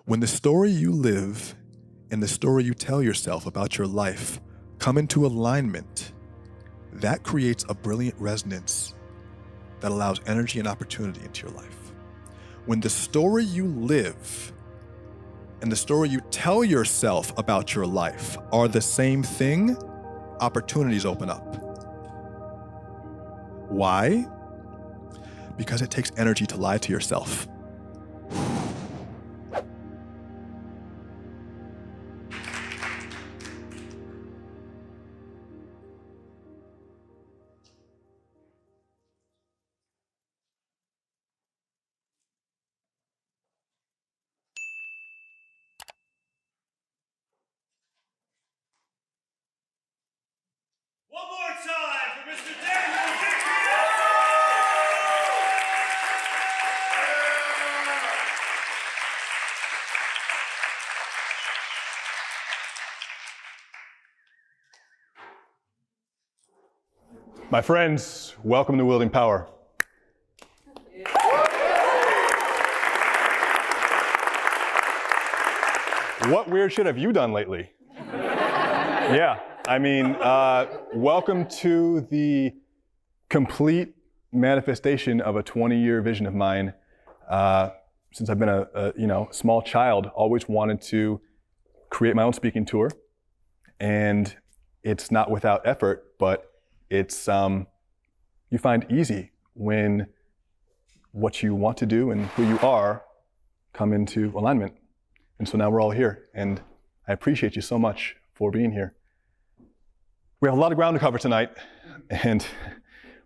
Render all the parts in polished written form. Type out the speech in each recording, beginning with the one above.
When the story you live and the story you tell yourself about your life come into alignment, that creates a brilliant resonance that allows energy and opportunity into your life. When the story you live and the story you tell yourself about your life are the same thing, opportunities open up. Why? Because it takes energy to lie to yourself. One more time for Mr. Daniel Dickey! My friends, welcome to Wielding Power. What weird shit have you done lately? Yeah, I mean, welcome to the complete manifestation of a 20-year vision of mine. Since I've been a small child, always wanted to create my own speaking tour, and it's not without effort, but it's you find easy when what you want to do and who you are come into alignment. And so now we're all here, and I appreciate you so much for being here. We have a lot of ground to cover tonight, and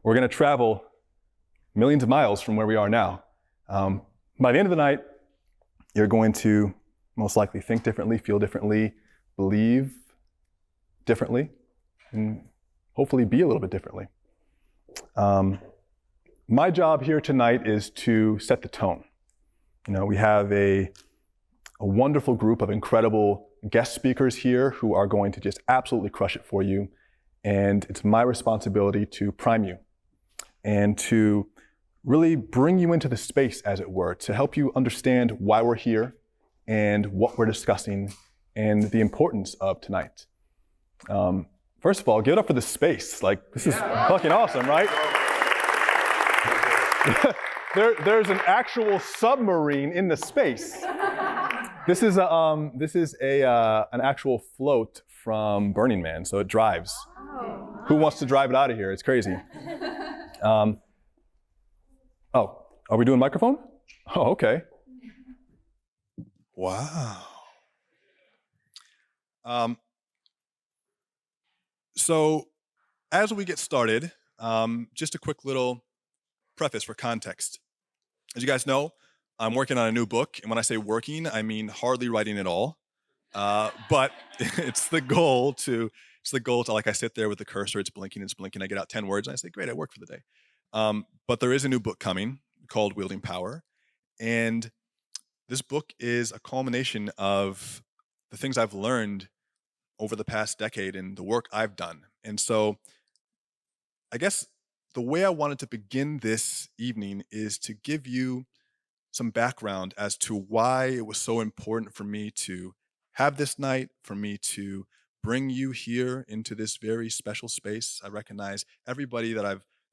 we're going to travel millions of miles from where we are now. By the end of the night, you're going to most likely think differently, feel differently, believe differently, and hopefully be a little bit differently. My job here tonight is to set the tone. You know, we have a wonderful group of incredible guest speakers here who are going to just absolutely crush it for you. And it's my responsibility to prime you and to really bring you into the space, as it were, to help you understand why we're here and what we're discussing and the importance of tonight. First of all, give it up for the space. Like, this is fucking awesome, right? There's an actual submarine in the space. This is an actual float from Burning Man, so it drives. Oh. Who wants to drive it out of here? It's crazy. Oh, are we doing microphone? Oh, okay. Wow. So as we get started, just a quick little preface for context. As you guys know, I'm working on a new book, and when I say working, I mean hardly writing at all. But it's the goal to, like, I sit there with the cursor, it's blinking, I get out 10 words, and I say, great, I worked for the day. But there is a new book coming called Wielding Power, and this book is a culmination of the things I've learned over the past decade and the work I've done. And so I guess the way I wanted to begin this evening is to give you some background as to why it was so important for me to have this night, for me to bring you here into this very special space. I recognize everybody that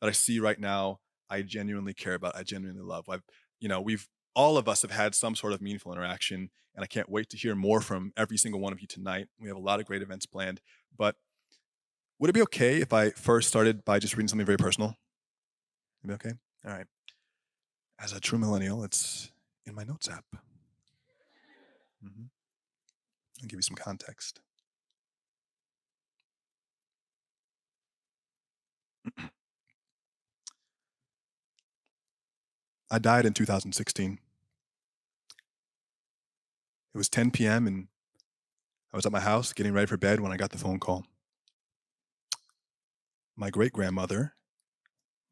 I see right now, I genuinely care about, I genuinely love. All of us have had some sort of meaningful interaction, and I can't wait to hear more from every single one of you tonight. We have a lot of great events planned, but would it be okay if I first started by just reading something very personal? Would it be okay? All right. As a true millennial, it's in my notes app. I'll give you some context. I died in 2016. It was 10 p.m. and I was at my house getting ready for bed when I got the phone call. My great-grandmother,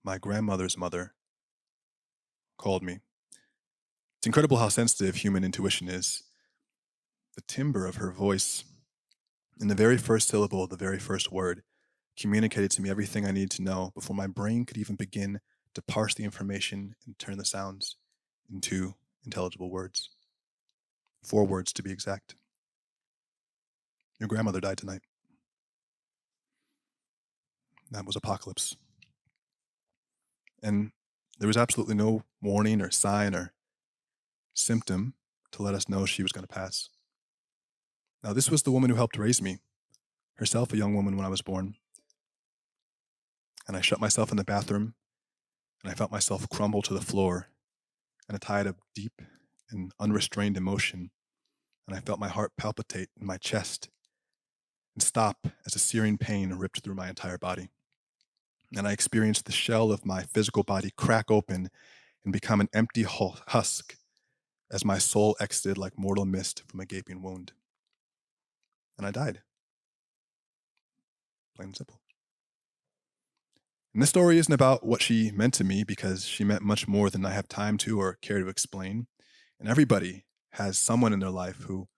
my grandmother's mother, called me. It's incredible how sensitive human intuition is. The timbre of her voice, in the very first syllable of the very first word, communicated to me everything I needed to know before my brain could even begin to parse the information and turn the sounds into intelligible words. 4 words to be exact. Your grandmother died tonight. That was apocalypse. And there was absolutely no warning or sign or symptom to let us know she was going to pass. Now, this was the woman who helped raise me, herself a young woman when I was born. And I shut myself in the bathroom, and I felt myself crumble to the floor in a tide of deep and unrestrained emotion. And I felt my heart palpitate in my chest and stop as a searing pain ripped through my entire body. And I experienced the shell of my physical body crack open and become an empty husk as my soul exited like mortal mist from a gaping wound. And I died. Plain and simple. And this story isn't about what she meant to me, because she meant much more than I have time to or care to explain. And everybody has someone in their life who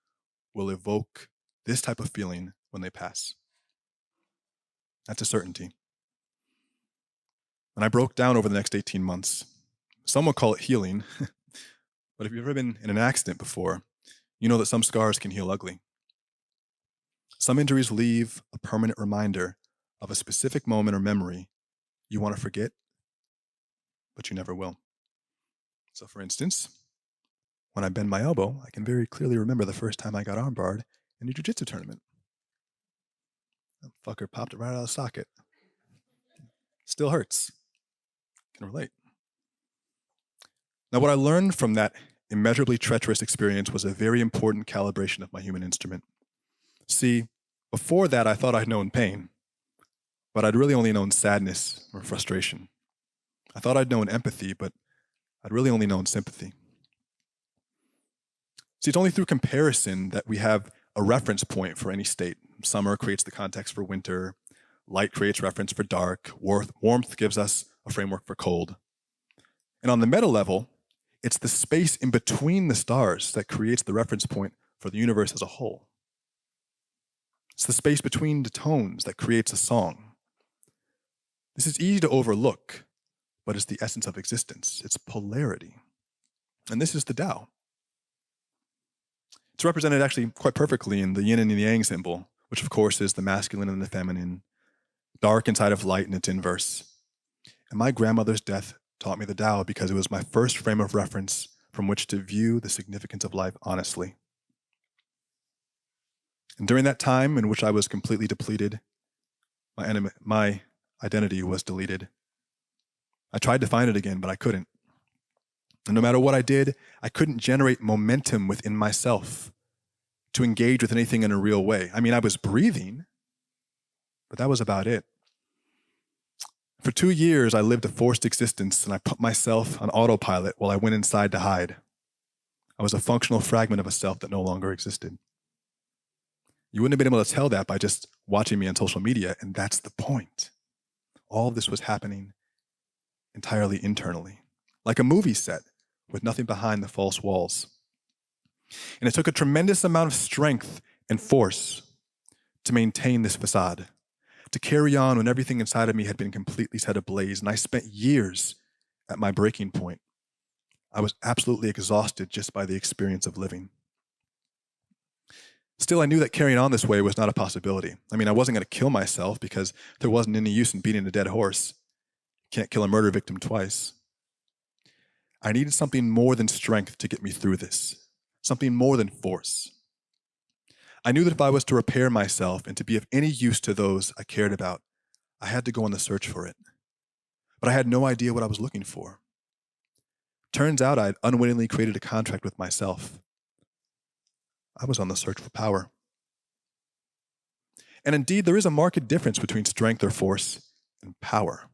will evoke this type of feeling when they pass. That's a certainty. And I broke down over the next 18 months. Some will call it healing, but if you've ever been in an accident before, you know that some scars can heal ugly. Some injuries leave a permanent reminder of a specific moment or memory you want to forget, but you never will. So for instance, when I bend my elbow, I can very clearly remember the first time I got armbarred in a jiu-jitsu tournament. That fucker popped it right out of the socket. Still hurts. Can relate. Now, what I learned from that immeasurably treacherous experience was a very important calibration of my human instrument. See, before that, I thought I'd known pain, but I'd really only known sadness or frustration. I thought I'd known empathy, but I'd really only known sympathy. See, it's only through comparison that we have a reference point for any state. Summer creates the context for winter. Light creates reference for dark. Warmth gives us a framework for cold. And on the meta level, it's the space in between the stars that creates the reference point for the universe as a whole. It's the space between the tones that creates a song. This is easy to overlook, but it's the essence of existence. It's polarity. And this is the Tao. It's represented actually quite perfectly in the yin and the yang symbol, which of course is the masculine and the feminine, dark inside of light in its inverse. And my grandmother's death taught me the Tao because it was my first frame of reference from which to view the significance of life honestly. And during that time in which I was completely depleted, my identity was deleted. I tried to find it again, but I couldn't. And no matter what I did, I couldn't generate momentum within myself to engage with anything in a real way. I mean, I was breathing, but that was about it. For 2 years, I lived a forced existence, and I put myself on autopilot while I went inside to hide. I was a functional fragment of a self that no longer existed. You wouldn't have been able to tell that by just watching me on social media, and that's the point. All of this was happening entirely internally, like a movie set with nothing behind the false walls. And it took a tremendous amount of strength and force to maintain this facade, to carry on when everything inside of me had been completely set ablaze. And I spent years at my breaking point. I was absolutely exhausted just by the experience of living. Still, I knew that carrying on this way was not a possibility. I mean, I wasn't going to kill myself because there wasn't any use in beating a dead horse. Can't kill a murder victim twice. I needed something more than strength to get me through this, something more than force. I knew that if I was to repair myself and to be of any use to those I cared about, I had to go on the search for it. But I had no idea what I was looking for. Turns out I had unwittingly created a contract with myself. I was on the search for power. And indeed, there is a marked difference between strength or force and power.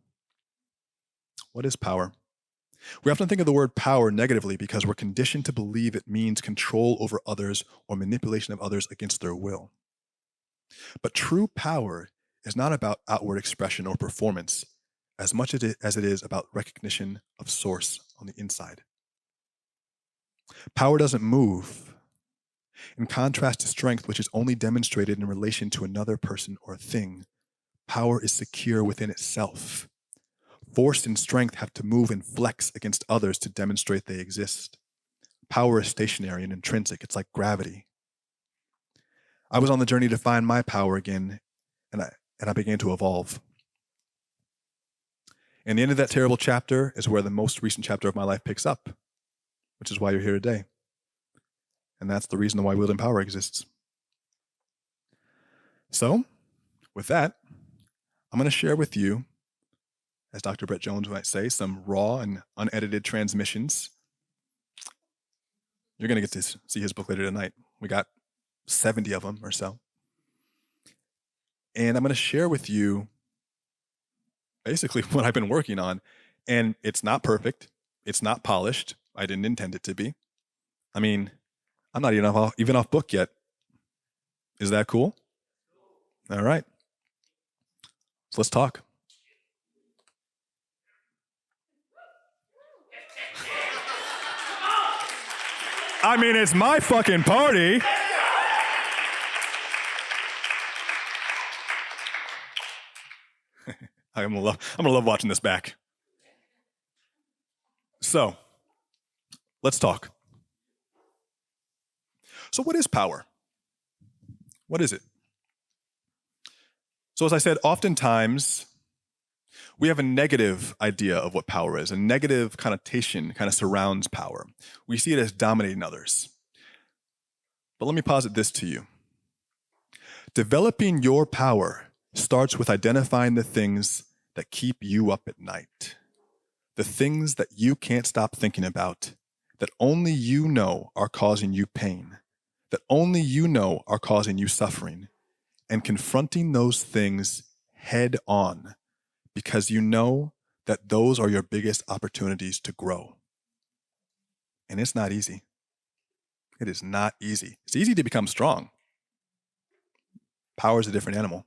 What is power? We often think of the word power negatively because we're conditioned to believe it means control over others or manipulation of others against their will. But true power is not about outward expression or performance as much as it is about recognition of source on the inside. Power doesn't move. In contrast to strength, which is only demonstrated in relation to another person or thing, power is secure within itself. Force and strength have to move and flex against others to demonstrate they exist. Power is stationary and intrinsic. It's like gravity. I was on the journey to find my power again, and I began to evolve. And the end of that terrible chapter is where the most recent chapter of my life picks up, which is why you're here today. And that's the reason why Wield and Power exists. So, with that, I'm going to share with you, as Dr. Brett Jones might say, some raw and unedited transmissions. You're going to get to see his book later tonight. We got 70 of them or so. And I'm going to share with you basically what I've been working on. And it's not perfect. It's not polished. I didn't intend it to be. I mean, I'm not even off book yet. Is that cool? All right. So let's talk. I mean, it's my fucking party. I'm gonna love watching this back. So, let's talk. So what is power? What is it? So as I said, oftentimes we have a negative idea of what power is. A negative connotation kind of surrounds power. We see it as dominating others. But let me posit this to you. Developing your power starts with identifying the things that keep you up at night. The things that you can't stop thinking about, that only you know are causing you pain, that only you know are causing you suffering, and confronting those things head on, because you know that those are your biggest opportunities to grow. And it's not easy. It is not easy. It's easy to become strong. Power is a different animal.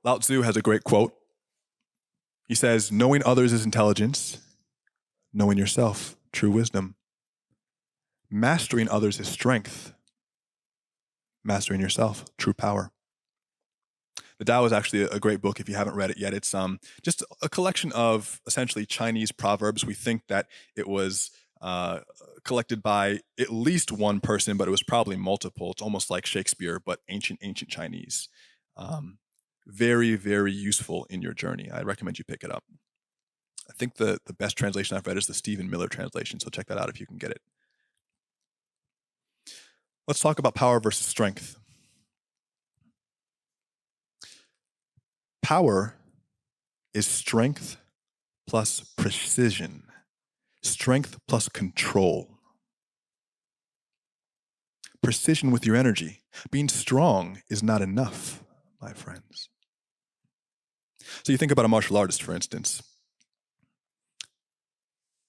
Lao Tzu has a great quote. He says, knowing others is intelligence, knowing yourself, true wisdom. Mastering others is strength, mastering yourself, true power. The Tao is actually a great book if you haven't read it yet. It's just a collection of essentially Chinese proverbs. We think that it was collected by at least one person, but it was probably multiple. It's almost like Shakespeare, but ancient Chinese. Very, very useful in your journey. I recommend you pick it up. I think the best translation I've read is the Stephen Miller translation, so check that out if you can get it. Let's talk about power versus strength. Power is strength plus precision, strength plus control. Precision with your energy. Being strong is not enough, my friends. So you think about a martial artist, for instance.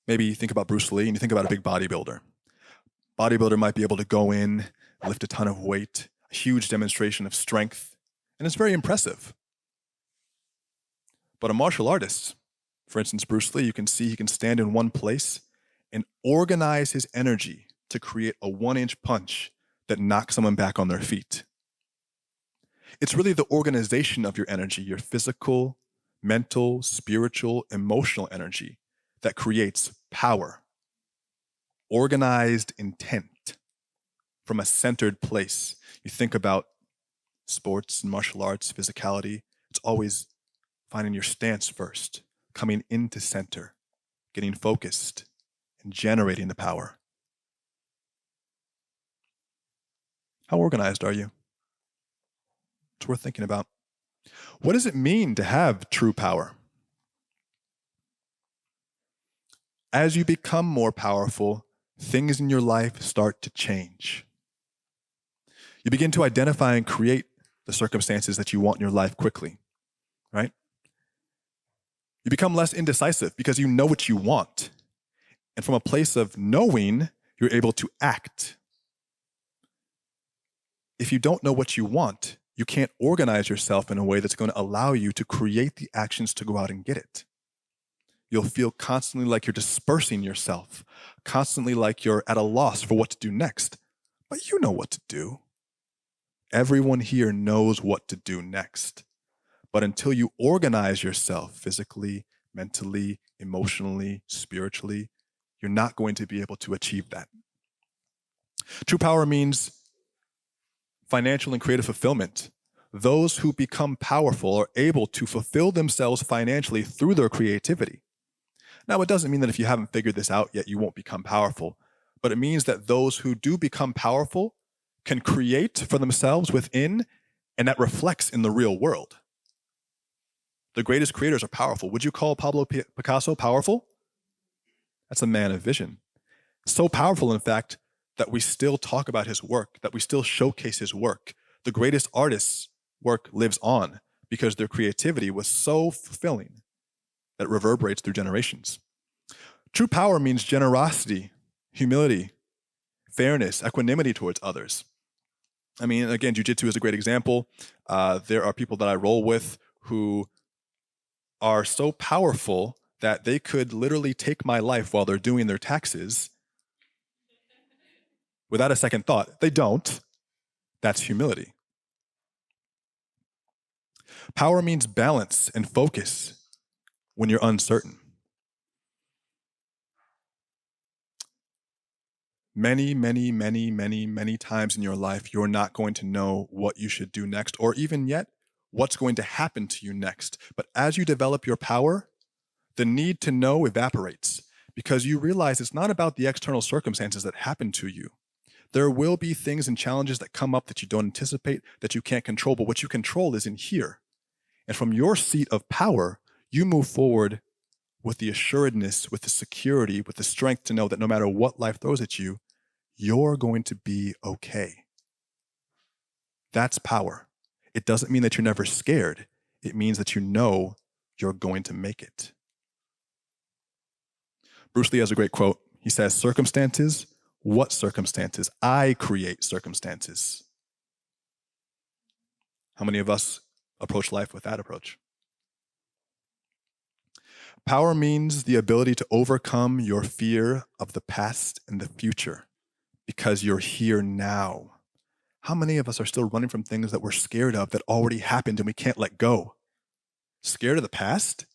Maybe you think about Bruce Lee and you think about a big bodybuilder. Bodybuilder might be able to go in, lift a ton of weight, a huge demonstration of strength, and it's very impressive. But a martial artist, for instance, Bruce Lee, you can see he can stand in one place and organize his energy to create a 1-inch punch that knocks someone back on their feet. It's really the organization of your energy, your physical, mental, spiritual, emotional energy that creates power. Organized intent from a centered place. You think about sports and martial arts, physicality, it's always finding your stance first, coming into center, getting focused, and generating the power. How organized are you? It's worth thinking about. What does it mean to have true power? As you become more powerful, things in your life start to change. You begin to identify and create the circumstances that you want in your life quickly, right? You become less indecisive because you know what you want. And from a place of knowing, you're able to act. If you don't know what you want, you can't organize yourself in a way that's going to allow you to create the actions to go out and get it. You'll feel constantly like you're dispersing yourself, constantly like you're at a loss for what to do next. But you know what to do. Everyone here knows what to do next. But until you organize yourself physically, mentally, emotionally, spiritually, you're not going to be able to achieve that. True power means financial and creative fulfillment. Those who become powerful are able to fulfill themselves financially through their creativity. Now, it doesn't mean that if you haven't figured this out yet, you won't become powerful, but it means that those who do become powerful can create for themselves within, and that reflects in the real world. The greatest creators are powerful. Would you call Pablo Picasso powerful? That's a man of vision. So powerful, in fact, that we still talk about his work, that we still showcase his work. The greatest artists' work lives on because their creativity was so fulfilling that it reverberates through generations. True power means generosity, humility, fairness, equanimity towards others. I mean, again, jiu-jitsu is a great example. There are people that I roll with who are so powerful that they could literally take my life while they're doing their taxes without a second thought. They don't. That's humility. Power means balance and focus when you're uncertain. Many, many, many, many, many times in your life, you're not going to know what you should do next, or even yet, what's going to happen to you next. But as you develop your power, the need to know evaporates because you realize it's not about the external circumstances that happen to you. There will be things and challenges that come up that you don't anticipate, that you can't control, but what you control is in here. And from your seat of power, you move forward with the assuredness, with the security, with the strength to know that no matter what life throws at you, you're going to be okay. That's power. It doesn't mean that you're never scared. It means that you know you're going to make it. Bruce Lee has a great quote. He says, "Circumstances, what circumstances? I create circumstances." How many of us approach life with that approach? Power means the ability to overcome your fear of the past and the future because you're here now. How many of us are still running from things that we're scared of that already happened and we can't let go? Scared of the past?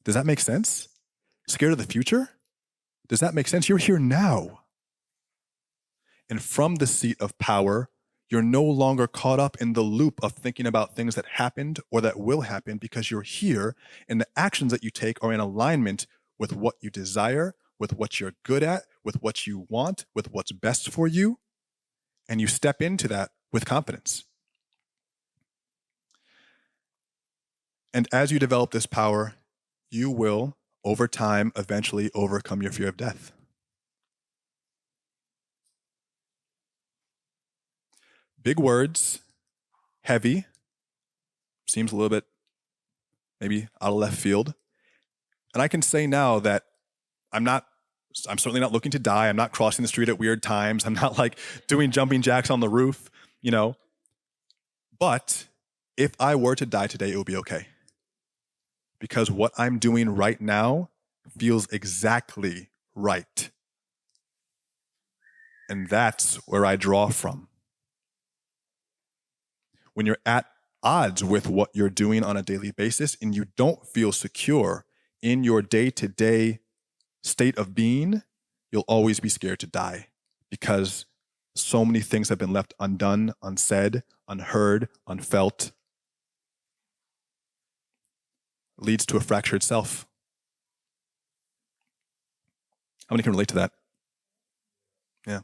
Does that make sense? Scared of the future? Does that make sense? You're here now. And from the seat of power, you're no longer caught up in the loop of thinking about things that happened or that will happen because you're here and the actions that you take are in alignment with what you desire, with what you're good at, with what you want, with what's best for you. And you step into that with confidence. And as you develop this power, you will, over time, eventually overcome your fear of death. Big words, heavy, seems a little bit maybe out of left field. And I can say now that I'm certainly not looking to die. I'm not crossing the street at weird times. I'm not like doing jumping jacks on the roof, But if I were to die today, it would be okay. Because what I'm doing right now feels exactly right. And that's where I draw from. When you're at odds with what you're doing on a daily basis and you don't feel secure in your day-to-day state of being, you'll always be scared to die because so many things have been left undone, unsaid, unheard, unfelt. It leads to a fractured self. How many can relate to that? Yeah.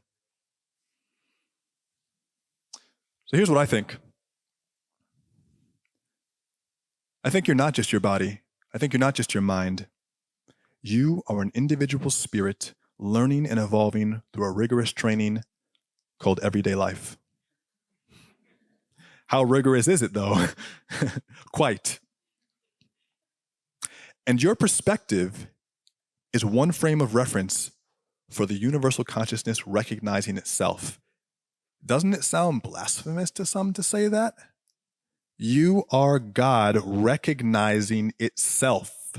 So here's what I think. I think you're not just your body. I think you're not just your mind. You are an individual spirit learning and evolving through a rigorous training called everyday life. How rigorous is it, though? Quite. And your perspective is one frame of reference for the universal consciousness recognizing itself. Doesn't it sound blasphemous to some to say that? You are God recognizing itself.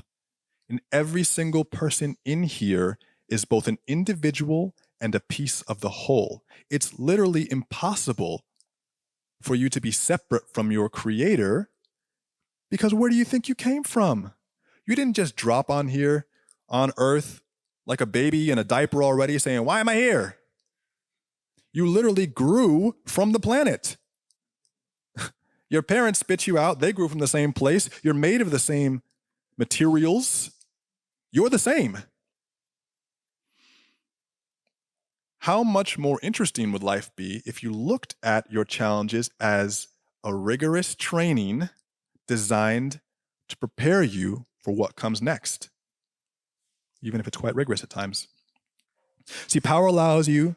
And every single person in here is both an individual and a piece of the whole. It's literally impossible for you to be separate from your creator because where do you think you came from? You didn't just drop on here on earth like a baby in a diaper already saying, why am I here? You literally grew from the planet. Your parents spit you out. They grew from the same place. You're made of the same materials. You're the same. How much more interesting would life be if you looked at your challenges as a rigorous training designed to prepare you for what comes next, even if it's quite rigorous at times? See, power allows you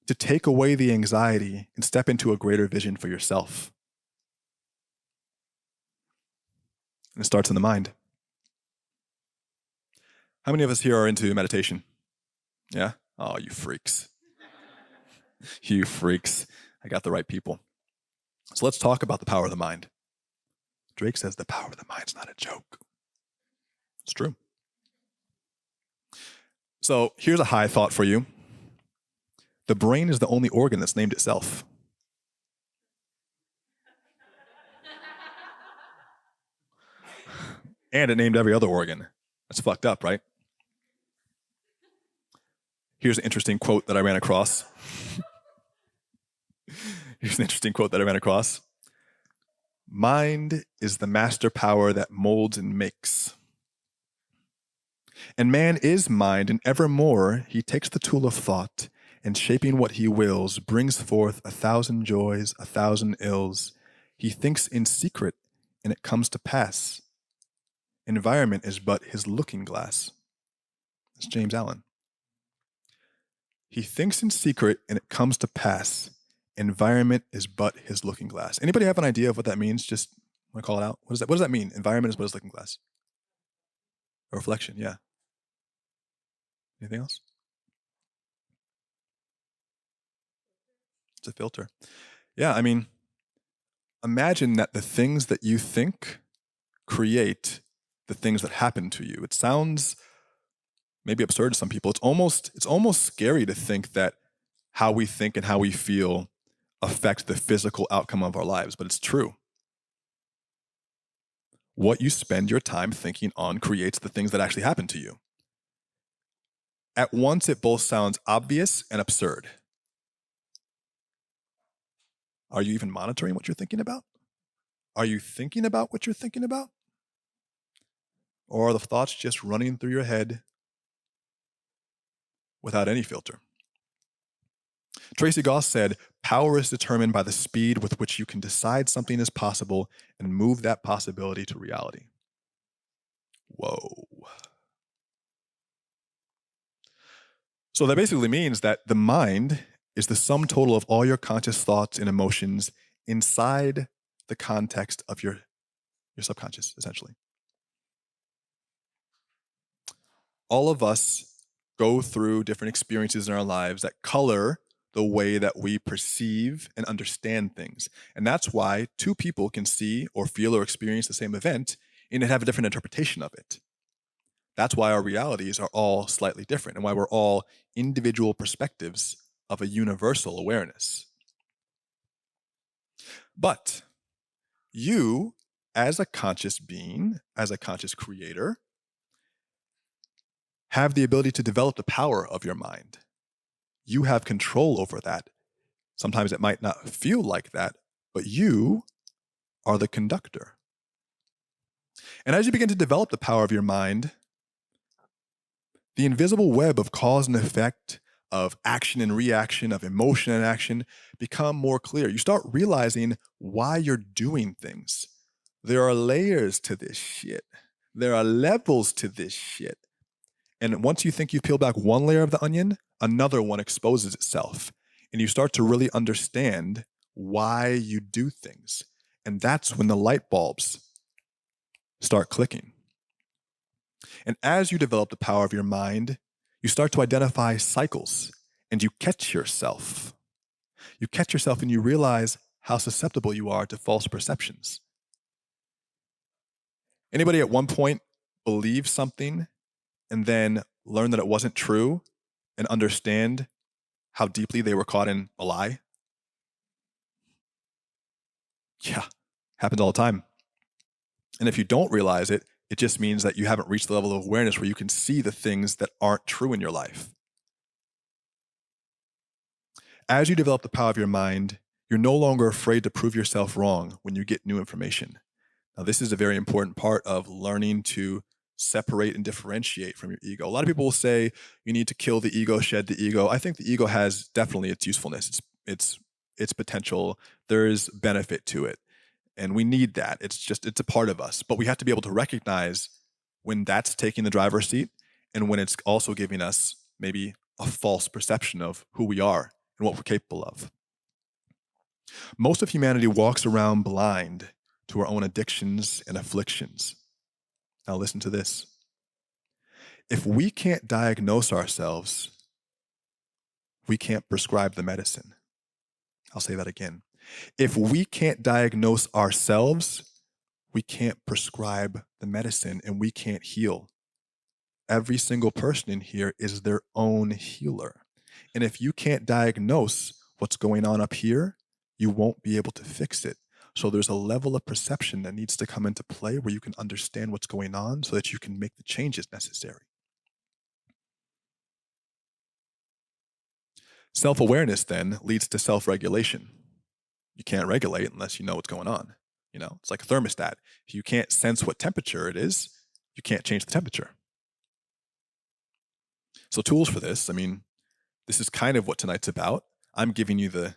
to take away the anxiety and step into a greater vision for yourself. And it starts in the mind. How many of us here are into meditation? Yeah? Oh, you freaks. You freaks. I got the right people. So let's talk about the power of the mind. Drake says the power of the mind's not a joke. It's true. So here's a high thought for you. The brain is the only organ that's named itself. And it named every other organ. That's fucked up, right? Here's an interesting quote that I ran across. Mind is the master power that molds and makes. And man is mind, and evermore he takes the tool of thought, and shaping what he wills, brings forth 1,000 joys, 1,000 ills. He thinks in secret, and it comes to pass. Environment is but his looking glass. That's James Allen. He thinks in secret, and it comes to pass. Environment is but his looking glass. Anybody have an idea of what that means? Just want to call it out. What does that mean? Environment is but his looking glass. A reflection, yeah. Anything else? It's a filter. Yeah, I mean, imagine that the things that you think create the things that happen to you. It sounds maybe absurd to some people. It's almost scary to think that how we think and how we feel affect the physical outcome of our lives, but it's true. What you spend your time thinking on creates the things that actually happen to you. At once, it both sounds obvious and absurd. Are you even monitoring what you're thinking about? Are you thinking about what you're thinking about? Or are the thoughts just running through your head without any filter? Tracy Goss said, power is determined by the speed with which you can decide something is possible and move that possibility to reality. Whoa. So that basically means that the mind is the sum total of all your conscious thoughts and emotions inside the context of your subconscious, essentially. All of us go through different experiences in our lives that color the way that we perceive and understand things. And that's why two people can see or feel or experience the same event and have a different interpretation of it. That's why our realities are all slightly different and why we're all individual perspectives of a universal awareness. But you, as a conscious being, as a conscious creator, have the ability to develop the power of your mind. You have control over that. Sometimes it might not feel like that, but you are the conductor. And as you begin to develop the power of your mind, the invisible web of cause and effect, of action and reaction, of emotion and action become more clear. You start realizing why you're doing things. There are layers to this shit. There are levels to this shit. And once you think you peel back one layer of the onion, another one exposes itself. And you start to really understand why you do things. And that's when the light bulbs start clicking. And as you develop the power of your mind, you start to identify cycles and you catch yourself. You catch yourself and you realize how susceptible you are to false perceptions. Anybody at one point believe something and then learn that it wasn't true and understand how deeply they were caught in a lie? Yeah, happens all the time. And if you don't realize it, It just means that you haven't reached the level of awareness where you can see the things that aren't true in your life. As you develop the power of your mind, you're no longer afraid to prove yourself wrong when you get new information. Now, this is a very important part of learning to separate and differentiate from your ego. A lot of people will say you need to kill the ego, shed the ego. I think the ego has definitely its usefulness, its potential. There is benefit to it, and we need that. It's a part of us. But we have to be able to recognize when that's taking the driver's seat and when it's also giving us maybe a false perception of who we are and what we're capable of. Most of humanity walks around blind to our own addictions and afflictions. Now listen to this. If we can't diagnose ourselves, we can't prescribe the medicine. I'll say that again. If we can't diagnose ourselves, we can't prescribe the medicine and we can't heal. Every single person in here is their own healer. And if you can't diagnose what's going on up here, you won't be able to fix it. So there's a level of perception that needs to come into play where you can understand what's going on so that you can make the changes necessary. Self-awareness then leads to self-regulation. You can't regulate unless you know what's going on. It's like a thermostat. If you can't sense what temperature it is, you can't change the temperature. So tools for this, this is kind of what tonight's about. I'm giving you the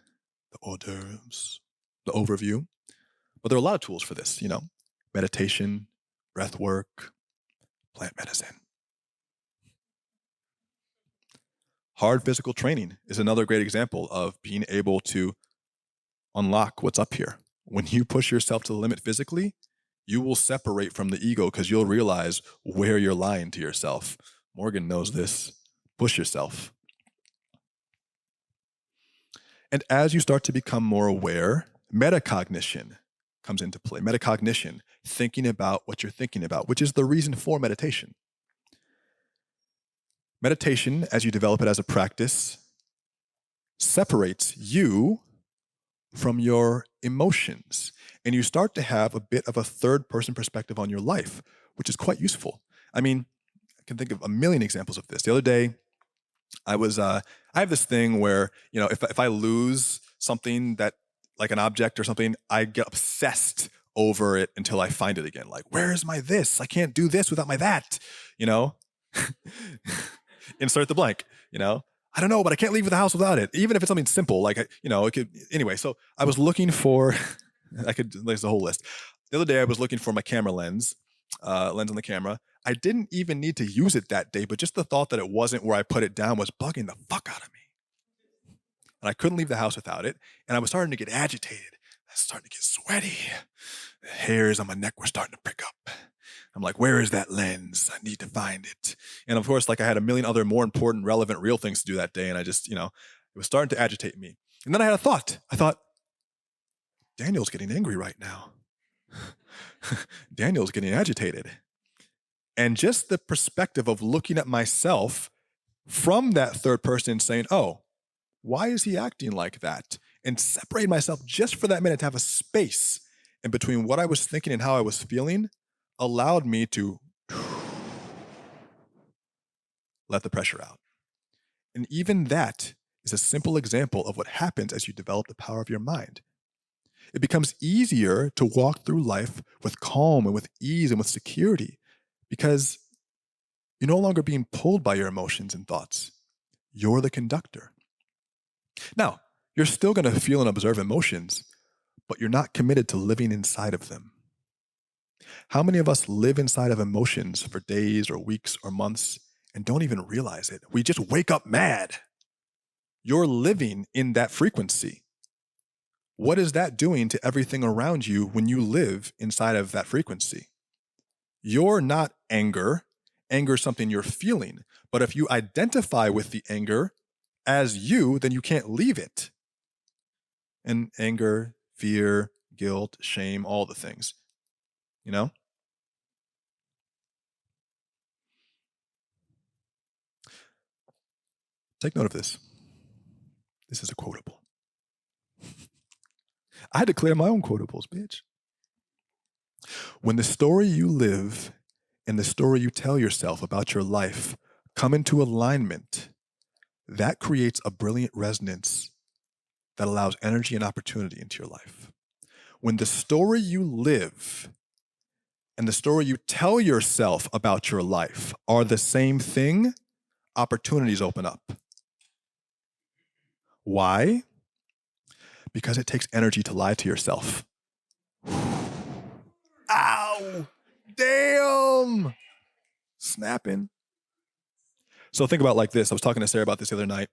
hors d'oeuvres, the overview. But there are a lot of tools for this, meditation, breath work, plant medicine. Hard physical training is another great example of being able to unlock what's up here. When you push yourself to the limit physically, you will separate from the ego because you'll realize where you're lying to yourself. Morgan knows this. Push yourself. And as you start to become more aware, metacognition comes into play. Metacognition, thinking about what you're thinking about, which is the reason for meditation. Meditation, as you develop it as a practice, separates you from your emotions. And you start to have a bit of a third-person perspective on your life, which is quite useful. I can think of a million examples of this. The other day, I have this thing where, if I lose something that, like an object or something, I get obsessed over it until I find it again. Like, where is my this? I can't do this without my that, Insert the blank, I don't know, but I can't leave the house without it. Even if it's something simple, like, it could, anyway. So I was looking for, there's a whole list. The other day I was looking for my camera lens on the camera. I didn't even need to use it that day, but just the thought that it wasn't where I put it down was bugging the fuck out of me. And I couldn't leave the house without it. And I was starting to get agitated. I was starting to get sweaty. The hairs on my neck were starting to prick up. I'm like, where is that lens? I need to find it. And of course, I had a million other more important, relevant, real things to do that day. And I just, it was starting to agitate me. And then I had a thought. I thought, Daniel's getting angry right now. Daniel's getting agitated. And just the perspective of looking at myself from that third person and saying, oh, why is he acting like that? And separating myself just for that minute to have a space in between what I was thinking and how I was feeling allowed me to let the pressure out. And even that is a simple example of what happens as you develop the power of your mind. It becomes easier to walk through life with calm and with ease and with security because you're no longer being pulled by your emotions and thoughts. You're the conductor. Now, you're still going to feel and observe emotions, but you're not committed to living inside of them. How many of us live inside of emotions for days or weeks or months and don't even realize it? We just wake up mad. You're living in that frequency. What is that doing to everything around you when you live inside of that frequency? You're not anger. Anger is something you're feeling. But if you identify with the anger as you, then you can't leave it. And anger, fear, guilt, shame, all the things. Take note of this. This is a quotable. I declare my own quotables, bitch. When the story you live and the story you tell yourself about your life come into alignment, that creates a brilliant resonance that allows energy and opportunity into your life. When the story you live and the story you tell yourself about your life are the same thing, opportunities open up. Why? Because it takes energy to lie to yourself. Ow! Damn! Snapping. So think about like this. I was talking to Sarah about this the other night.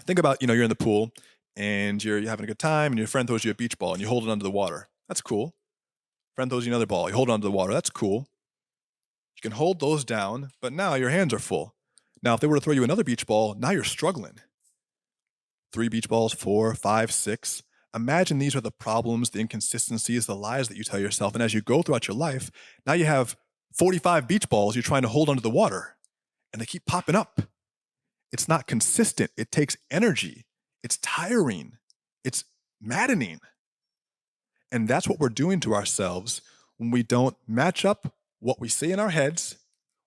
Think about, you're in the pool and you're having a good time and your friend throws you a beach ball and you hold it under the water. That's cool. Friend throws you another ball. You hold it under the water. That's cool. You can hold those down, but now your hands are full. Now, if they were to throw you another beach ball, now you're struggling. 3 beach balls, 4, 5, 6. Imagine these are the problems, the inconsistencies, the lies that you tell yourself. And as you go throughout your life, now you have 45 beach balls you're trying to hold under the water, and they keep popping up. It's not consistent. It takes energy. It's tiring. It's maddening. And that's what we're doing to ourselves when we don't match up what we say in our heads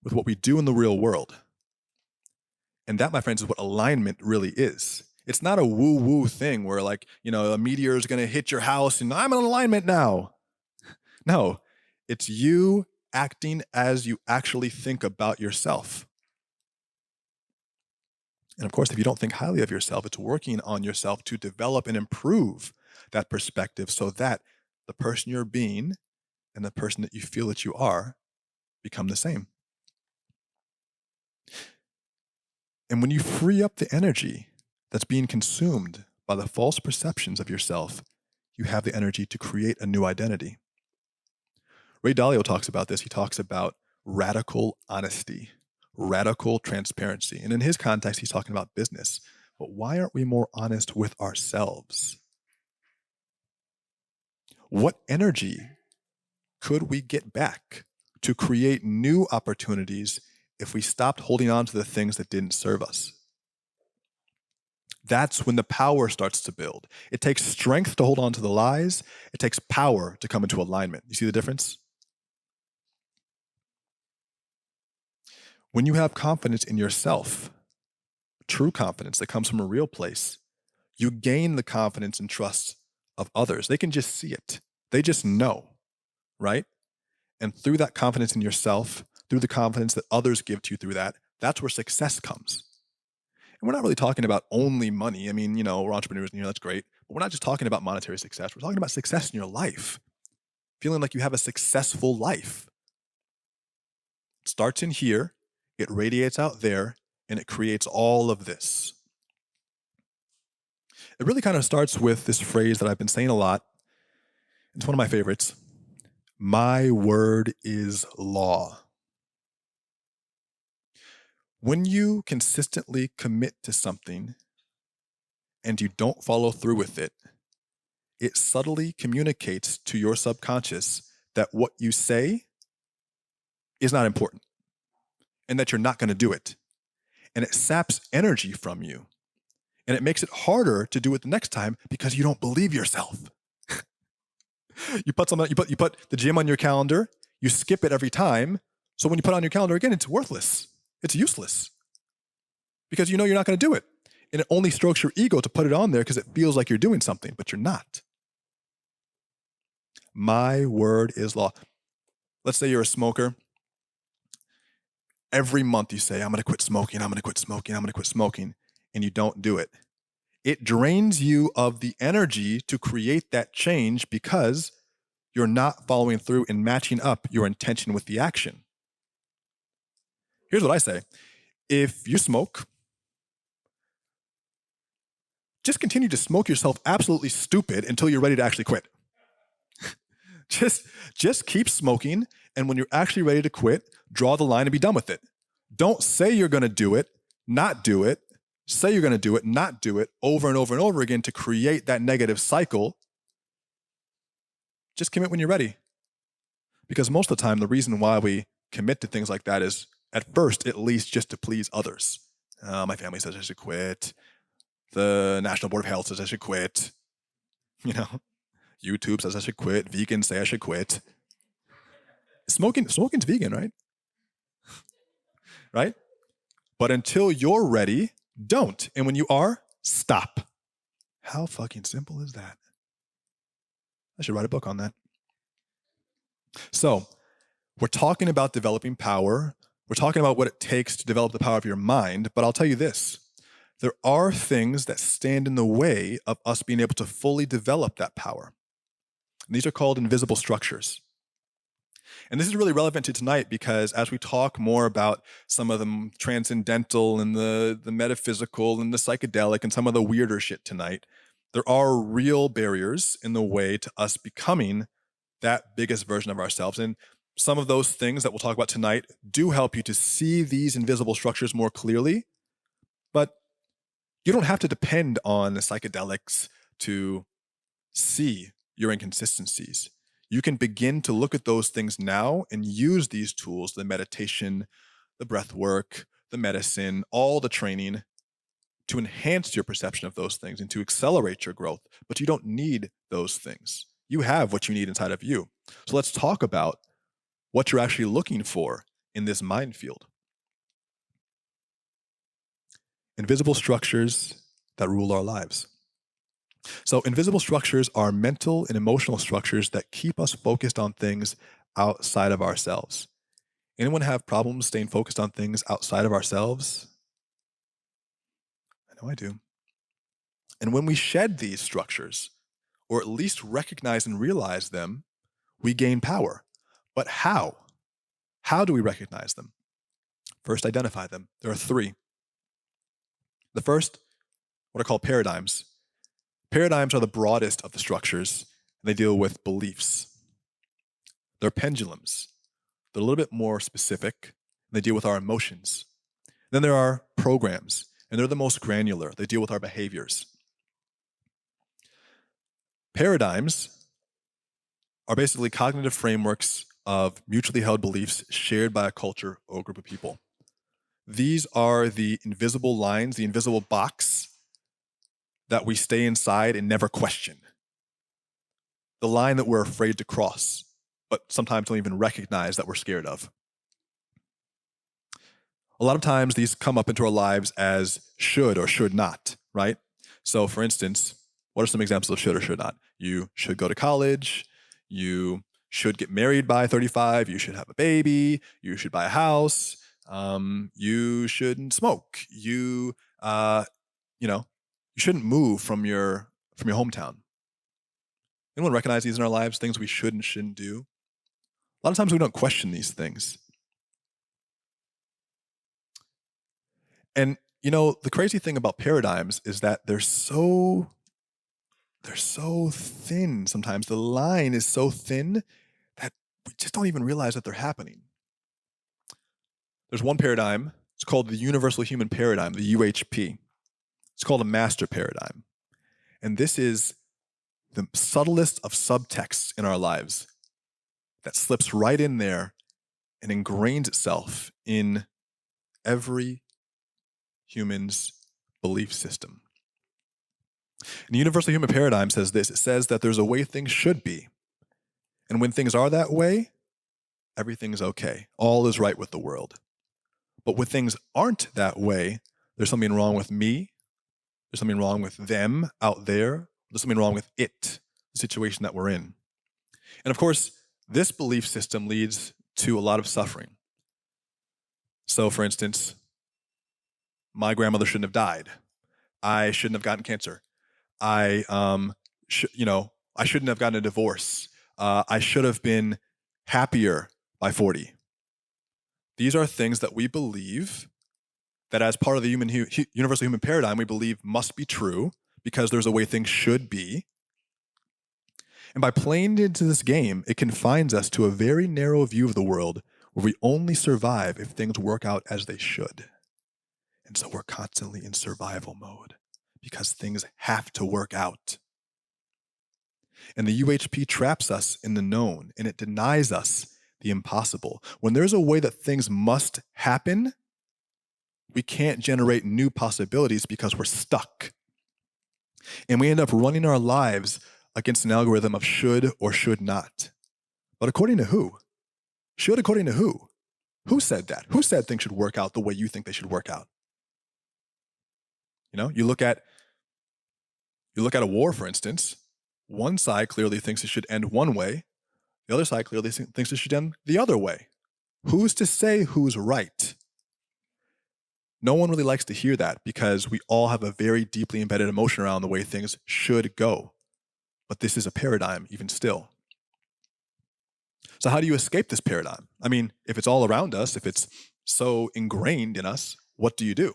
with what we do in the real world. And that, my friends, is what alignment really is. It's not a woo-woo thing where like, a meteor is going to hit your house and I'm in alignment now. No, it's you acting as you actually think about yourself. And of course, if you don't think highly of yourself, it's working on yourself to develop and improve that perspective so that the person you're being and the person that you feel that you are become the same. And when you free up the energy that's being consumed by the false perceptions of yourself, you have the energy to create a new identity. Ray Dalio talks about this. He talks about radical honesty, radical transparency. And in his context, he's talking about business. But why aren't we more honest with ourselves? What energy could we get back to create new opportunities if we stopped holding on to the things that didn't serve us? That's when the power starts to build. It takes strength to hold on to the lies. It takes power to come into alignment. You see the difference? When you have confidence in yourself, true confidence that comes from a real place, you gain the confidence and trust of others. They can just see it. They just know, right? And through that confidence in yourself, through the confidence that others give to you through that, that's where success comes. And we're not really talking about only money. I mean, we're entrepreneurs in here, that's great. But we're not just talking about monetary success. We're talking about success in your life. Feeling like you have a successful life. It starts in here, it radiates out there, and it creates all of this. It really kind of starts with this phrase that I've been saying a lot. It's one of my favorites. My word is law. When you consistently commit to something and you don't follow through with it, it subtly communicates to your subconscious that what you say is not important and that you're not going to do it. And it saps energy from you. And it makes it harder to do it the next time because you don't believe yourself. You put the gym on your calendar, you skip it every time. So when you put it on your calendar again, it's worthless. It's useless. Because you're not going to do it. And it only strokes your ego to put it on there because it feels like you're doing something, but you're not. My word is law. Let's say you're a smoker. Every month you say, I'm going to quit smoking, I'm going to quit smoking, I'm going to quit smoking, and you don't do it. It drains you of the energy to create that change because you're not following through and matching up your intention with the action. Here's what I say. If you smoke, just continue to smoke yourself absolutely stupid until you're ready to actually quit. Just keep smoking, and when you're actually ready to quit, draw the line and be done with it. Don't say you're going to do it, not do it. Say you're going to do it, not do it, over and over and over again to create that negative cycle. Just commit when you're ready. Because most of the time, the reason why we commit to things like that is, at first, at least just to please others. My family says I should quit. The National Board of Health says I should quit. YouTube says I should quit. Vegans say I should quit. Smoking's vegan, right? Right? But until you're ready, don't. And when you are, stop. How fucking simple is that? I should write a book on that. So, we're talking about developing power. We're talking about what it takes to develop the power of your mind. But I'll tell you this. There are things that stand in the way of us being able to fully develop that power. And these are called invisible structures. And this is really relevant to tonight because as we talk more about some of the transcendental and the metaphysical and the psychedelic and some of the weirder shit tonight, there are real barriers in the way to us becoming that biggest version of ourselves. And some of those things that we'll talk about tonight do help you to see these invisible structures more clearly, but you don't have to depend on the psychedelics to see your inconsistencies. You can begin to look at those things now and use these tools, the meditation, the breath work, the medicine, all the training to enhance your perception of those things and to accelerate your growth. But you don't need those things. You have what you need inside of you. So let's talk about what you're actually looking for in this mind field. Invisible structures that rule our lives. So invisible structures are mental and emotional structures that keep us focused on things outside of ourselves. Anyone have problems staying focused on things outside of ourselves? I know I do. And when we shed these structures, or at least recognize and realize them, we gain power. But how? How do we recognize them? First, identify them. There are three. The first, what are called paradigms. Paradigms are the broadest of the structures, and they deal with beliefs. They're pendulums. They're a little bit more specific, and they deal with our emotions. Then there are programs, and they're the most granular. They deal with our behaviors. Paradigms are basically cognitive frameworks of mutually held beliefs shared by a culture or a group of people. These are the invisible lines, the invisible box that we stay inside and never question. The line that we're afraid to cross, but sometimes don't even recognize that we're scared of. A lot of times these come up into our lives as should or should not, right? So for instance, what are some examples of should or should not? You should go to college. You should get married by 35. You should have a baby. You should buy a house. You shouldn't smoke. You shouldn't move from your hometown. Anyone recognize these in our lives, things we should and shouldn't do? A lot of times we don't question these things. And, the crazy thing about paradigms is that they're so thin sometimes. The line is so thin that we just don't even realize that they're happening. There's one paradigm. It's called the Universal Human Paradigm, the UHP. It's called a master paradigm. And this is the subtlest of subtexts in our lives that slips right in there and ingrains itself in every human's belief system. And the Universal Human Paradigm says this. It says that there's a way things should be. And when things are that way, everything's okay. All is right with the world. But when things aren't that way, there's something wrong with me. There's something wrong with them out there. There's something wrong with it, the situation that we're in. And of course, this belief system leads to a lot of suffering. So for instance, my grandmother shouldn't have died. I shouldn't have gotten cancer. I shouldn't have gotten a divorce. I should have been happier by 40. These are things that we believe that as part of the universal human paradigm, we believe must be true because there's a way things should be. And by playing into this game, it confines us to a very narrow view of the world where we only survive if things work out as they should. And so we're constantly in survival mode because things have to work out. And the UHP traps us in the known, and it denies us the impossible. When there's a way that things must happen, we can't generate new possibilities because we're stuck. And we end up running our lives against an algorithm of should or should not. But according to who? Should according to who? Who said that? Who said things should work out the way you think they should work out? You look at a war, for instance. One side clearly thinks it should end one way. The other side clearly thinks it should end the other way. Who's to say who's right? No one really likes to hear that because we all have a very deeply embedded emotion around the way things should go. But this is a paradigm, even still. So how do you escape this paradigm? I mean, if it's all around us, if it's so ingrained in us, what do you do?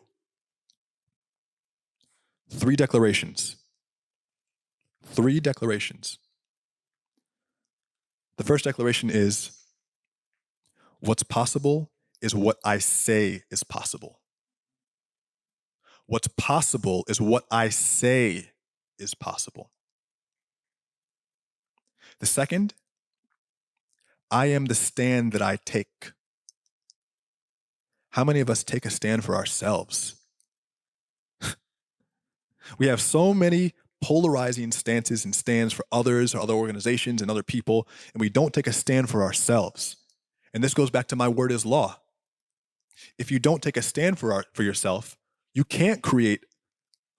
3 declarations. 3 declarations. The first declaration is, what's possible is what I say is possible. What's possible is what I say is possible. The second, I am the stand that I take. How many of us take a stand for ourselves? We have so many polarizing stances and stands for others or other organizations and other people, and we don't take a stand for ourselves. And this goes back to my word is law. If you don't take a stand for yourself, you can't create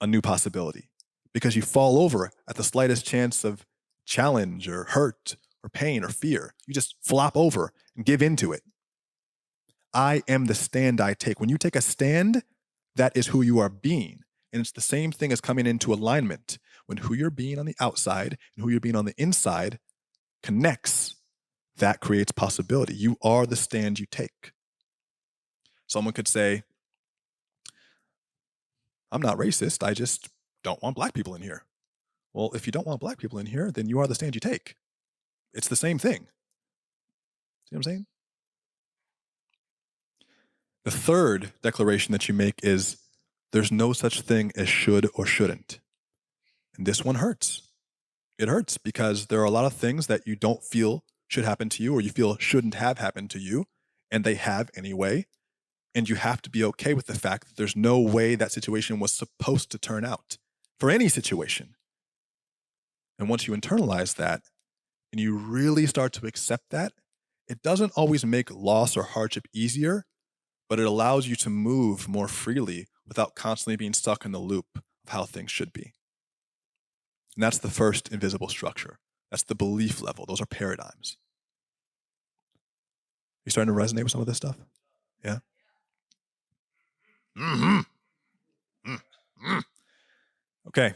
a new possibility because you fall over at the slightest chance of challenge or hurt or pain or fear. You just flop over and give into it. I am the stand I take. When you take a stand, that is who you are being. And it's the same thing as coming into alignment. When who you're being on the outside and who you're being on the inside connects, that creates possibility. You are the stand you take. Someone could say, I'm not racist, I just don't want black people in here. Well, if you don't want black people in here, then you are the stand you take. It's the same thing. See what I'm saying? The third declaration that you make is, there's no such thing as should or shouldn't. And this one hurts. It hurts because there are a lot of things that you don't feel should happen to you or you feel shouldn't have happened to you, and they have anyway. And you have to be okay with the fact that there's no way that situation was supposed to turn out for any situation. And once you internalize that and you really start to accept that, it doesn't always make loss or hardship easier, but it allows you to move more freely without constantly being stuck in the loop of how things should be. And that's the first invisible structure. That's the belief level. Those are paradigms. You starting to resonate with some of this stuff? Yeah? Okay.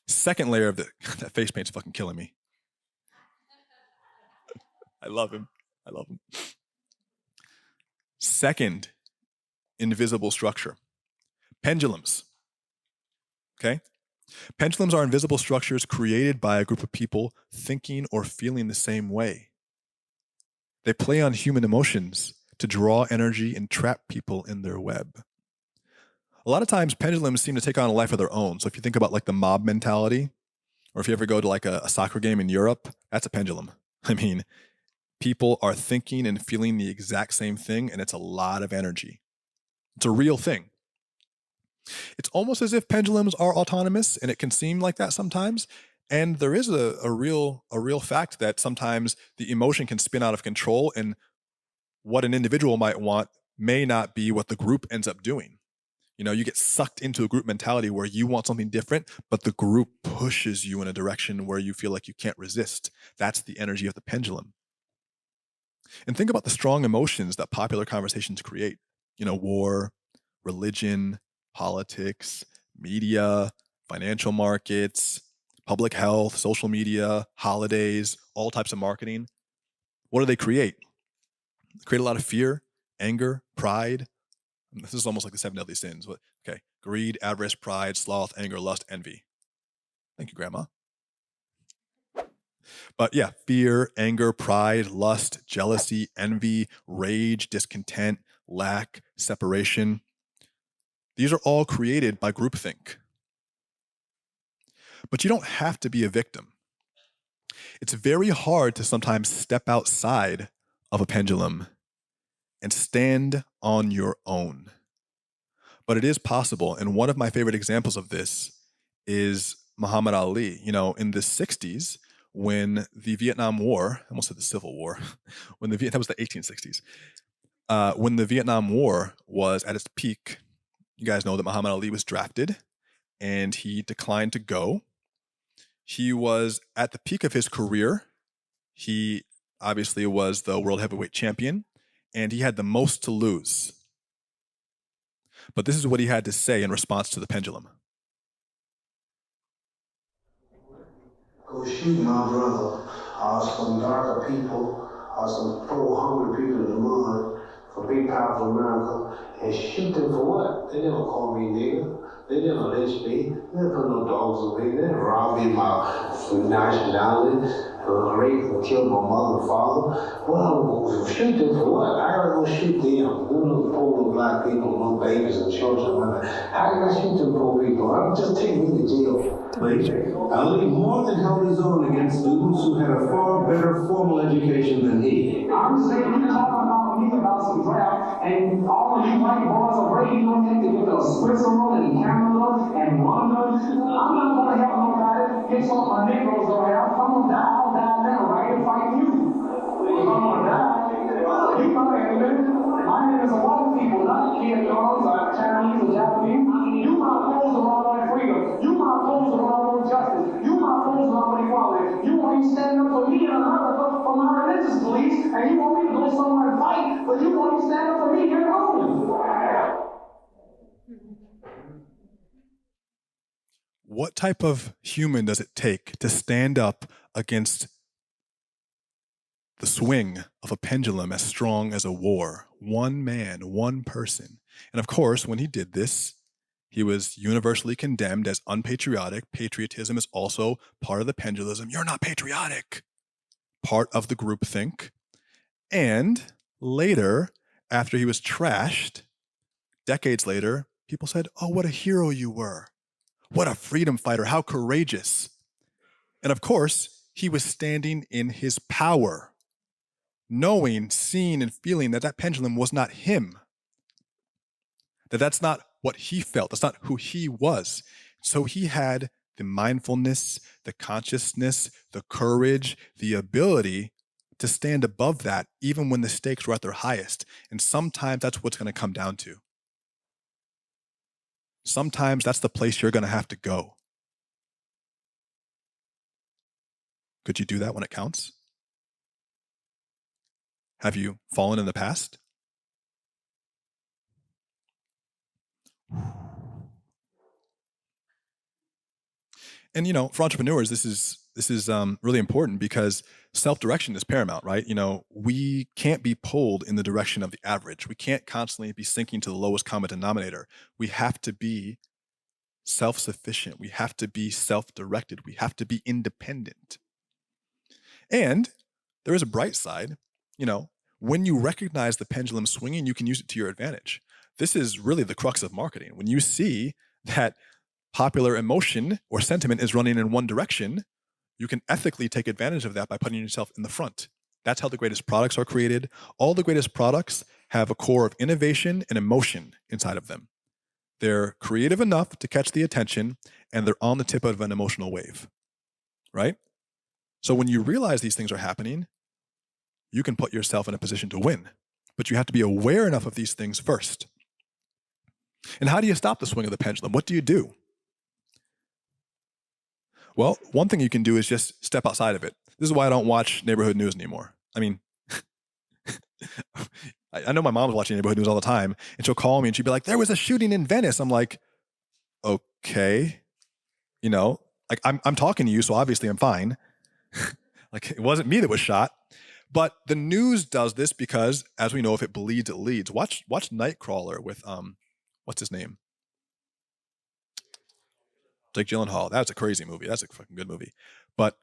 Second layer of that face paint's fucking killing me. I love him. Second invisible structure. Pendulums. Okay? Pendulums are invisible structures created by a group of people thinking or feeling the same way. They play on human emotions to draw energy and trap people in their web. A lot of times pendulums seem to take on a life of their own. So if you think about like the mob mentality, or if you ever go to like a soccer game in Europe, that's a pendulum. I mean, people are thinking and feeling the exact same thing, and it's a lot of energy. It's a real thing. It's almost as if pendulums are autonomous, and it can seem like that sometimes. And there is a real fact that sometimes the emotion can spin out of control, and what an individual might want may not be what the group ends up doing. You get sucked into a group mentality where you want something different, but the group pushes you in a direction where you feel like you can't resist. That's the energy of the pendulum. And think about the strong emotions that popular conversations create. War, religion, politics, media, financial markets, public health, social media, holidays, all types of marketing. What do they create? They create a lot of fear, anger, pride. This is almost like the 7 deadly sins. Okay. Greed, avarice, pride, sloth, anger, lust, envy. Thank you, Grandma. But yeah, fear, anger, pride, lust, jealousy, envy, rage, discontent, lack, separation. These are all created by groupthink. But you don't have to be a victim. It's very hard to sometimes step outside of a pendulum and stand on your own. But it is possible. And one of my favorite examples of this is Muhammad Ali. In the 60s, when the Vietnam War, I almost said the Civil War, that was the 1860s. When the Vietnam War was at its peak, you guys know that Muhammad Ali was drafted and he declined to go. He was at the peak of his career. He obviously was the world heavyweight champion and he had the most to lose. But this is what he had to say in response to the pendulum. Go shoot my brother, some darker people, some poor hungry people in the mud for big powerful America, and shoot them for what? They never call me nigger. They never lynch me. They never put no dogs on me. They never rob me my nationality, rape and kill my mother and father. What I'm going to shoot them for what? I gotta go shoot them. Them little poor little black people, little babies and children. How can I shoot them poor people? I'll just take me to jail. Ali more than held his own against students who had a far better formal education than he. I'm saying you talking about me about some draft, and all of you white boys are breaking on me to get to Switzerland and Canada and London. I'm not gonna help nobody. Guess what my Negroes gonna have? I'm gonna die. I'll die now, right? And fight you. If I'm gonna die, you my enemy. My enemies are white people, not Vietnamese or Chinese or Japanese. You my foes around on freedom. You my foes around on justice. You my foes around on equality. You won't even stand up for me in America for my religious beliefs, and you want me to go somewhere and fight, but you won't even stand up for me here at home. What type of human does it take to stand up against the swing of a pendulum as strong as a war? One man, one person. And of course, when he did this, he was universally condemned as unpatriotic. Patriotism is also part of the pendulism. You're not patriotic. Part of the groupthink. And later, after he was trashed, decades later, people said, oh, what a hero you were. What a freedom fighter. How courageous. And of course, he was standing in his power, knowing, seeing, and feeling that that pendulum was not him. That's not what he felt. That's not who he was. So he had the mindfulness, the consciousness, the courage, the ability to stand above that, even when the stakes were at their highest. And sometimes that's what's going to come down to. Sometimes that's the place you're going to have to go. Could you do that when it counts? Have you fallen in the past? And for entrepreneurs, this is really important because self-direction is paramount, right? We can't be pulled in the direction of the average. We can't constantly be sinking to the lowest common denominator. We have to be self-sufficient. We have to be self-directed. We have to be independent. And there is a bright side. When you recognize the pendulum swinging, you can use it to your advantage. This is really the crux of marketing. When you see that popular emotion or sentiment is running in one direction, you can ethically take advantage of that by putting yourself in the front. That's how the greatest products are created. All the greatest products have a core of innovation and emotion inside of them. They're creative enough to catch the attention, and they're on the tip of an emotional wave, right? So when you realize these things are happening, you can put yourself in a position to win. But you have to be aware enough of these things first. And how do you stop the swing of the pendulum? What do you do? Well, one thing you can do is just step outside of it. This is why I don't watch neighborhood news anymore. I mean, I know my mom's watching neighborhood news all the time, and she'll call me and she'll be like, there was a shooting in Venice. I'm like, okay, I'm talking to you, so obviously I'm fine. Like, it wasn't me that was shot. But the news does this because, as we know, if it bleeds, it leads. Watch Nightcrawler with, what's his name? Jake Gyllenhaal. That's a crazy movie. That's a fucking good movie. But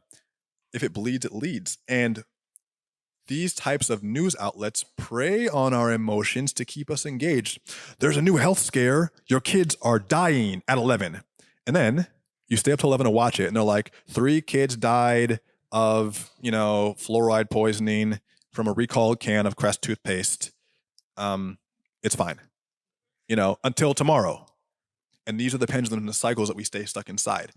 if it bleeds, it leads. And these types of news outlets prey on our emotions to keep us engaged. There's a new health scare. Your kids are dying at 11. And then you stay up till 11 to watch it. And they're like, 3 kids died of, fluoride poisoning from a recalled can of Crest toothpaste. It's fine, until tomorrow. And these are the pendulums and the cycles that we stay stuck inside.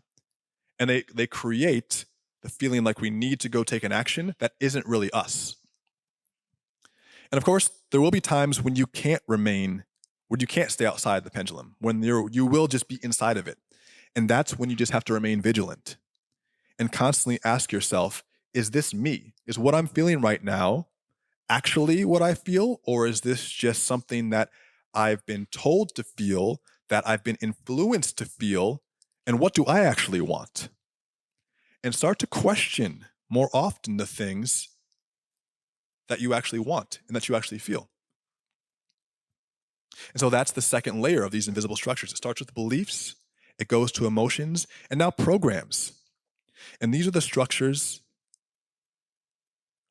And they create the feeling like we need to go take an action that isn't really us. And of course, there will be times when you can't stay outside the pendulum, when you will just be inside of it. And that's when you just have to remain vigilant and constantly ask yourself, is this me? Is what I'm feeling right now actually what I feel? Or is this just something that I've been told to feel, that I've been influenced to feel? And what do I actually want? And start to question more often the things that you actually want and that you actually feel. And so that's the second layer of these invisible structures. It starts with beliefs, it goes to emotions, and now programs. And these are the structures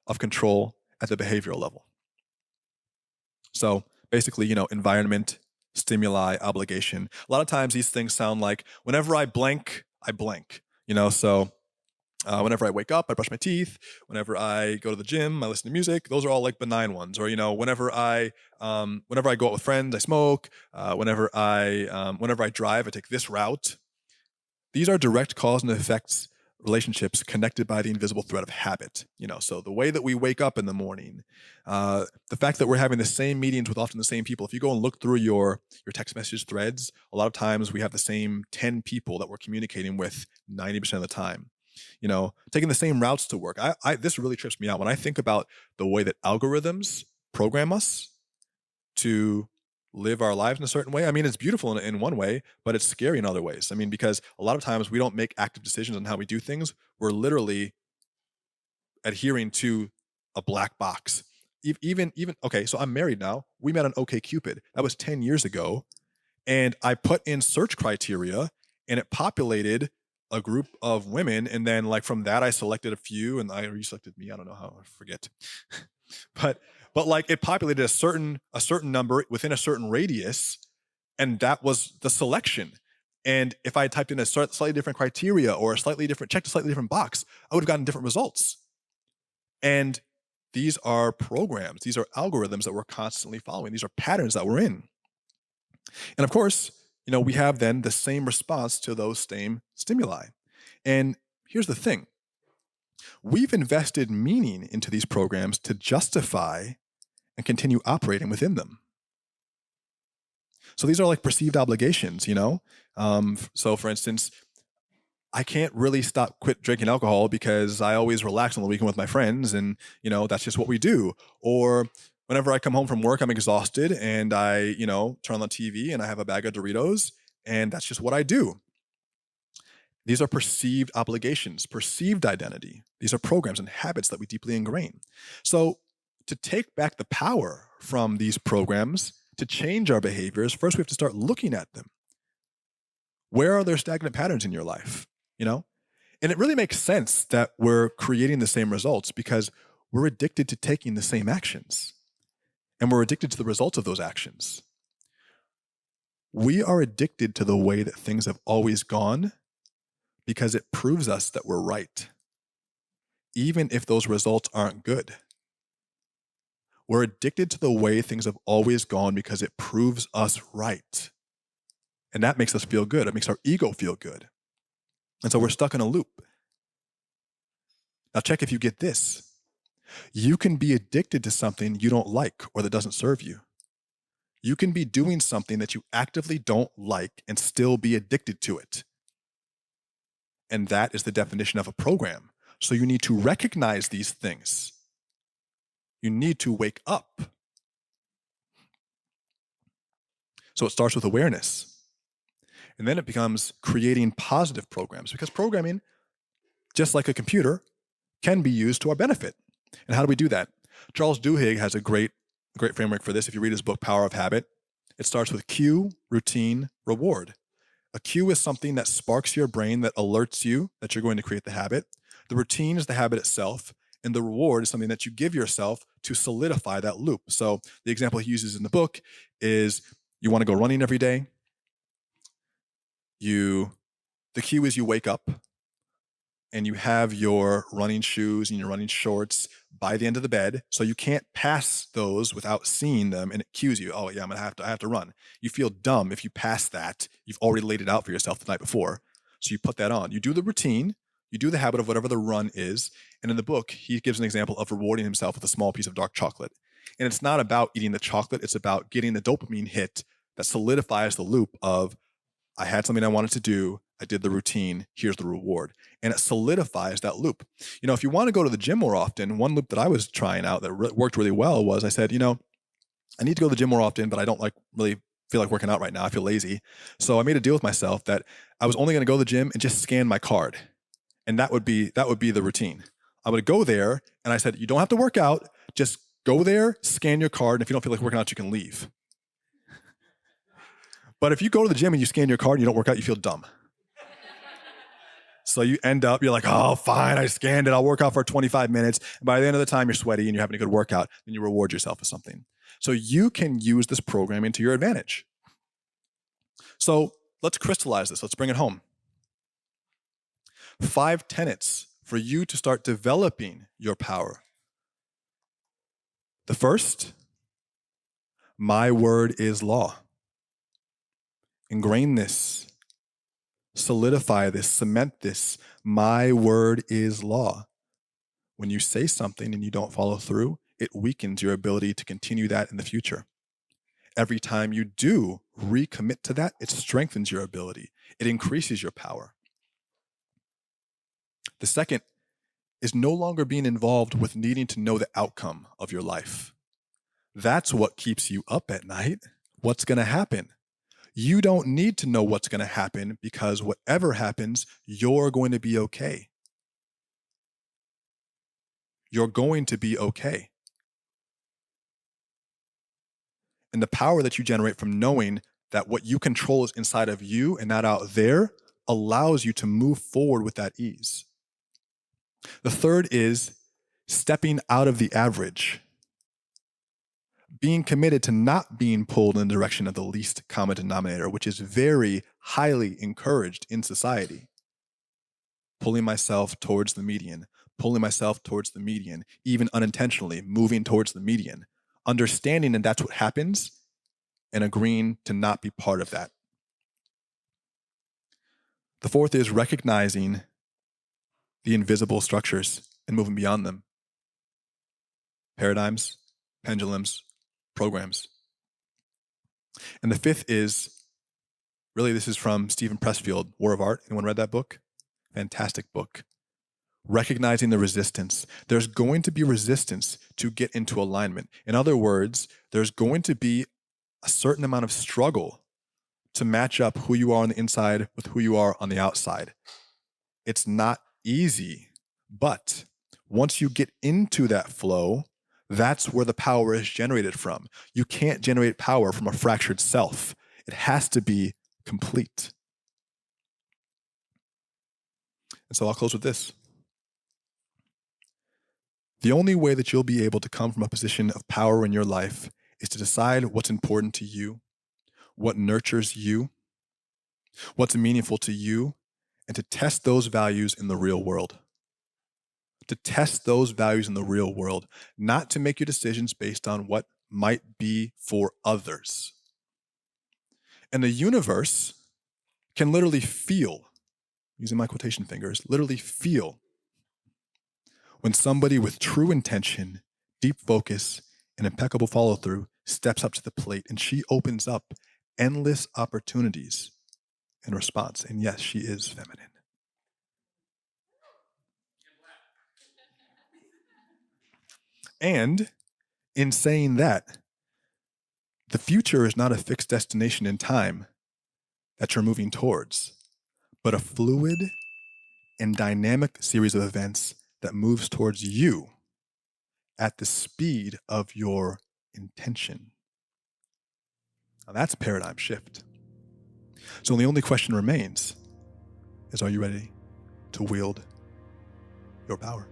of control at the behavioral level. So basically, environment, stimuli, obligation. A lot of times these things sound like, whenever I blank, I blank. Whenever I wake up, I brush my teeth. Whenever I go to the gym, I listen to music. Those are all like benign ones. Or whenever I go out with friends, I smoke. Whenever I drive, I take this route. These are direct cause and effects relationships connected by the invisible thread of habit. So the way that we wake up in the morning, the fact that we're having the same meetings with often the same people. If you go and look through your text message threads, a lot of times we have the same 10 people that we're communicating with 90% of the time. Taking the same routes to work. This really trips me out when I think about the way that algorithms program us to live our lives in a certain way. I mean, it's beautiful in one way, but it's scary in other ways. I mean, because a lot of times we don't make active decisions on how we do things. We're literally adhering to a black box. Okay, so I'm married now. We met on OkCupid. That was 10 years ago. And I put in search criteria and it populated a group of women, and then from that I selected a few, and you selected me. I don't know how, I forget. but it populated a certain number within a certain radius, and that was the selection. And if I typed in a slightly different criteria or checked a slightly different box, I would have gotten different results. And these are programs, these are algorithms that we're constantly following. These are patterns that we're in. And of course, we have then the same response to those same stimuli. And here's the thing. We've invested meaning into these programs to justify and continue operating within them. So these are like perceived obligations, So for instance, I can't really quit drinking alcohol because I always relax on the weekend with my friends, and that's just what we do. Or whenever I come home from work, I'm exhausted and I, turn on the TV and I have a bag of Doritos, and that's just what I do. These are perceived obligations, perceived identity. These are programs and habits that we deeply ingrain. So to take back the power from these programs, to change our behaviors, first we have to start looking at them. Where are there stagnant patterns in your life? And it really makes sense that we're creating the same results because we're addicted to taking the same actions. And we're addicted to the results of those actions. We are addicted to the way that things have always gone because it proves us that we're right, even if those results aren't good. We're addicted to the way things have always gone because it proves us right. And that makes us feel good. It makes our ego feel good. And so we're stuck in a loop. Now check if you get this. You can be addicted to something you don't like or that doesn't serve you. You can be doing something that you actively don't like and still be addicted to it. And that is the definition of a program. So you need to recognize these things. You need to wake up. So it starts with awareness. And then it becomes creating positive programs, because programming, just like a computer, can be used to our benefit. And how do we do that? Charles Duhigg has a great framework for this. If you read his book, Power of Habit, it starts with cue, routine, reward. A cue is something that sparks your brain, that alerts you that you're going to create the habit. The routine is the habit itself, and the reward is something that you give yourself to solidify that loop. So the example he uses in the book is you want to go running every day. The cue is you wake up and you have your running shoes and your running shorts by the end of the bed. So you can't pass those without seeing them, and it cues you, oh yeah, I have to run. You feel dumb if you pass that. You've already laid it out for yourself the night before. So you put that on. You do the routine, You do the habit of whatever the run is. And in the book, he gives an example of rewarding himself with a small piece of dark chocolate. And it's not about eating the chocolate. It's about getting the dopamine hit that solidifies the loop of, I had something I wanted to do. I did the routine. Here's the reward. And it solidifies that loop. You know, if you want to go to the gym more often, one loop that I was trying out that worked really well was I said, you know, I need to go to the gym more often, but I don't really feel like working out right now. I feel lazy. So I made a deal with myself that I was only going to go to the gym and just scan my card. And that would be the routine. I would go there and I said, you don't have to work out. Just go there, scan your card. And if you don't feel like working out, you can leave. But if you go to the gym and you scan your card and you don't work out, you feel dumb. So you end up, you're like, oh, fine, I scanned it. I'll work out for 25 minutes. And by the end of the time, you're sweaty and you're having a good workout. Then you reward yourself with something. So you can use this programming to your advantage. So let's crystallize this. Let's bring it home. 5 tenets for you to start developing your power. The first, my word is law. Ingrain this, solidify this, cement this. My word is law. When you say something and you don't follow through, it weakens your ability to continue that in the future. Every time you do recommit to that, it strengthens your ability. It increases your power. The second is no longer being involved with needing to know the outcome of your life. That's what keeps you up at night. What's going to happen? You don't need to know what's going to happen because whatever happens, you're going to be okay. You're going to be okay. And the power that you generate from knowing that what you control is inside of you and not out there allows you to move forward with that ease. The third is stepping out of the average. Being committed to not being pulled in the direction of the least common denominator, which is very highly encouraged in society. Pulling myself towards the median, even unintentionally moving towards the median, understanding that that's what happens and agreeing to not be part of that. The fourth is recognizing the invisible structures and moving beyond them. Paradigms, pendulums, programs. And the fifth is, really this is from Stephen Pressfield, War of Art. Anyone read that book? Fantastic book. Recognizing the resistance. There's going to be resistance to get into alignment. In other words, there's going to be a certain amount of struggle to match up who you are on the inside with who you are on the outside. It's not easy, but once you get into that flow, that's where the power is generated from. You can't generate power from a fractured self. It has to be complete. And so I'll close with this. The only way that you'll be able to come from a position of power in your life is to decide what's important to you, what nurtures you, what's meaningful to you, and to test those values in the real world. To test those values in the real world, not to make your decisions based on what might be for others. And the universe can literally feel, using my quotation fingers, literally feel when somebody with true intention, deep focus, and impeccable follow-through steps up to the plate and she opens up endless opportunities in response. And yes, she is feminine. And in saying that, the future is not a fixed destination in time that you're moving towards, but a fluid and dynamic series of events that moves towards you at the speed of your intention. Now that's a paradigm shift. So the only question remains is, are you ready to wield your power?